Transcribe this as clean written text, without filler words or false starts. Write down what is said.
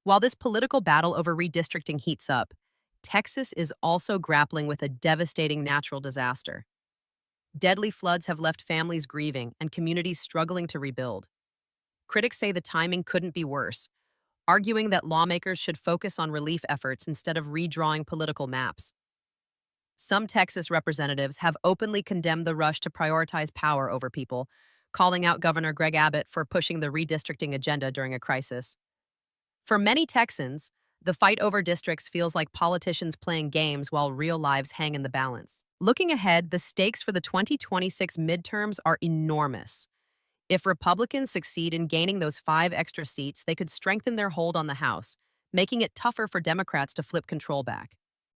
While this political battle over redistricting heats up, Texas is also grappling with a devastating natural disaster. Deadly floods have left families grieving and communities struggling to rebuild. Critics say the timing couldn't be worse, arguing that lawmakers should focus on relief efforts instead of redrawing political maps. Some Texas representatives have openly condemned the rush to prioritize power over people, calling out Governor Greg Abbott for pushing the redistricting agenda during a crisis. For many Texans, the fight over districts feels like politicians playing games while real lives hang in the balance. Looking ahead, the stakes for the 2026 midterms are enormous. If Republicans succeed in gaining those 5 extra seats, they could strengthen their hold on the House, making it tougher for Democrats to flip control back.